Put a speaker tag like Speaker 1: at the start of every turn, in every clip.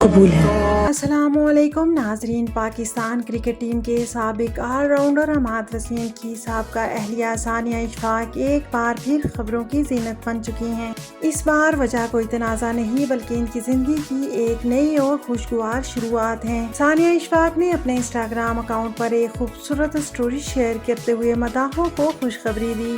Speaker 1: قبول ہے۔
Speaker 2: السلام علیکم ناظرین، پاکستان کرکٹ ٹیم کے سابق آل راؤنڈر عماد وسیم کی سابقہ اہلیہ ثانیہ اشفاق ایک بار پھر خبروں کی زینت بن چکی ہیں۔ اس بار وجہ کوئی تنازع نہیں بلکہ ان کی زندگی کی ایک نئی اور خوشگوار شروعات ہے۔ ثانیہ اشفاق نے اپنے انسٹاگرام اکاؤنٹ پر ایک خوبصورت سٹوری شیئر کرتے ہوئے مداحوں کو خوشخبری دی۔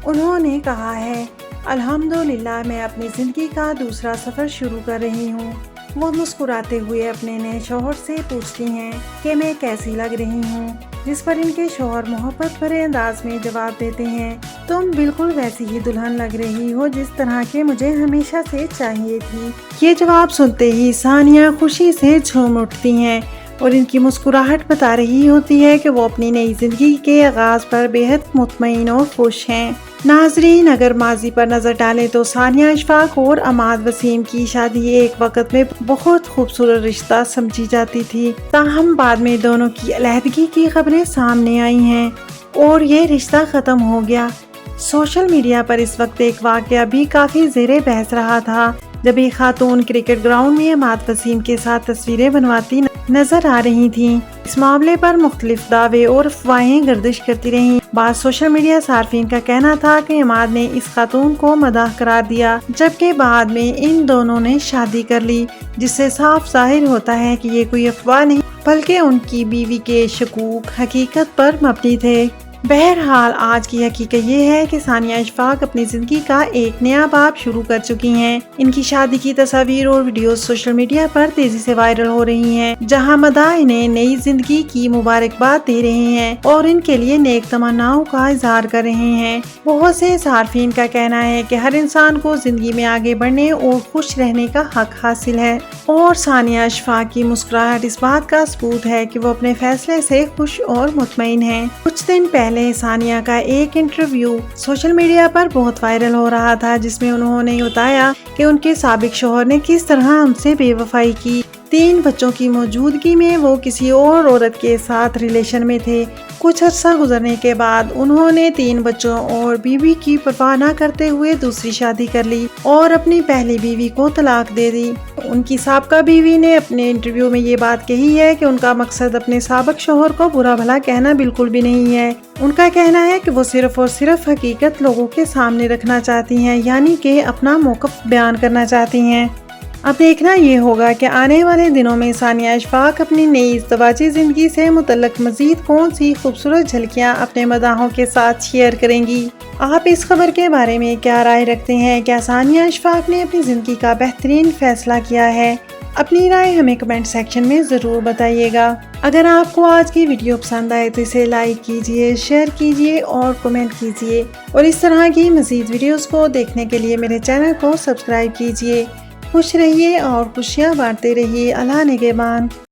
Speaker 2: انہوں نے کہا ہے، الحمدللہ میں اپنی زندگی کا دوسرا سفر شروع کر رہی ہوں۔ وہ مسکراتے ہوئے اپنے نئے شوہر سے پوچھتی ہیں کہ میں کیسی لگ رہی ہوں، جس پر ان کے شوہر محبت بھرے انداز میں جواب دیتے ہیں، تم بالکل ویسی ہی دلہن لگ رہی ہو جس طرح کے مجھے ہمیشہ سے چاہیے تھی۔ یہ جواب سنتے ہی ثانیہ خوشی سے جھوم اٹھتی ہیں اور ان کی مسکراہٹ بتا رہی ہوتی ہے کہ وہ اپنی نئی زندگی کے آغاز پر بے حد مطمئن اور خوش ہیں۔ ناظرین، اگر ماضی پر نظر ڈالیں تو ثانیہ اشفاق اور عماد وسیم کی شادی ایک وقت میں بہت خوبصورت رشتہ سمجھی جاتی تھی، تاہم بعد میں دونوں کی علیحدگی کی خبریں سامنے آئی ہیں اور یہ رشتہ ختم ہو گیا۔ سوشل میڈیا پر اس وقت ایک واقعہ بھی کافی زیر بحث رہا تھا، جب ایک خاتون کرکٹ گراؤنڈ میں عماد وسیم کے ساتھ تصویریں بنواتی نظر آ رہی تھیں۔ اس معاملے پر مختلف دعوے اور افواہیں گردش کرتی رہیں۔ بعض سوشل میڈیا صارفین کا کہنا تھا کہ عماد نے اس خاتون کو مداح قرار دیا، جبکہ بعد میں ان دونوں نے شادی کر لی، جس سے صاف ظاہر ہوتا ہے کہ یہ کوئی افواہ نہیں بلکہ ان کی بیوی کے شکوک حقیقت پر مبنی تھے۔ بہرحال آج کی حقیقت یہ ہے کہ ثانیہ اشفاق اپنی زندگی کا ایک نیا باب شروع کر چکی ہیں۔ ان کی شادی کی تصاویر اور ویڈیوز سوشل میڈیا پر تیزی سے وائرل ہو رہی ہیں، جہاں مداح انہیں نئی زندگی کی مبارکباد دے رہے ہیں اور ان کے لیے نیک تمناؤں کا اظہار کر رہے ہیں۔ بہت سے صارفین کا کہنا ہے کہ ہر انسان کو زندگی میں آگے بڑھنے اور خوش رہنے کا حق حاصل ہے، اور ثانیہ اشفاق کی مسکراہٹ اس بات کا ثبوت ہے کہ وہ اپنے فیصلے سے خوش اور مطمئن ہیں۔ کچھ دن پہلے ثانیہ کا ایک انٹرویو سوشل میڈیا پر بہت وائرل ہو رہا تھا، جس میں انہوں نے بتایا کہ ان کے سابق شوہر نے کس طرح ان سے بے وفائی کی۔ 3 بچوں کی موجودگی میں وہ کسی اور عورت کے ساتھ ریلیشن میں تھے۔ کچھ عرصہ گزرنے کے بعد انہوں نے 3 بچوں اور بیوی کی پرواہ نہ کرتے ہوئے دوسری شادی کر لی اور اپنی پہلی بیوی کو طلاق دے دی۔ ان کی سابقہ بیوی نے اپنے انٹرویو میں یہ بات کہی ہے کہ ان کا مقصد اپنے سابق شوہر کو برا بھلا کہنا بالکل بھی نہیں ہے۔ ان کا کہنا ہے کہ وہ صرف اور صرف حقیقت لوگوں کے سامنے رکھنا چاہتی ہیں، یعنی کہ اپنا موقف بیان کرنا چاہتی ہیں۔ اب دیکھنا یہ ہوگا کہ آنے والے دنوں میں ثانیہ اشفاق اپنی نئی ازدواجی زندگی سے متعلق مزید کون سی خوبصورت جھلکیاں اپنے مداحوں کے ساتھ شیئر کریں گی۔ آپ اس خبر کے بارے میں کیا رائے رکھتے ہیں؟ کیا ثانیہ اشفاق نے اپنی زندگی کا بہترین فیصلہ کیا ہے؟ اپنی رائے ہمیں کمنٹ سیکشن میں ضرور بتائیے گا۔ اگر آپ کو آج کی ویڈیو پسند آئے تو اسے لائک کیجیے، شیئر کیجیے اور کمنٹ کیجیے، اور اس طرح کی مزید ویڈیوز کو دیکھنے کے لیے میرے چینل کو سبسکرائب کیجیے۔ خوش رہیے اور خوشیاں بانٹتے رہیے۔ اللہ نگہبان۔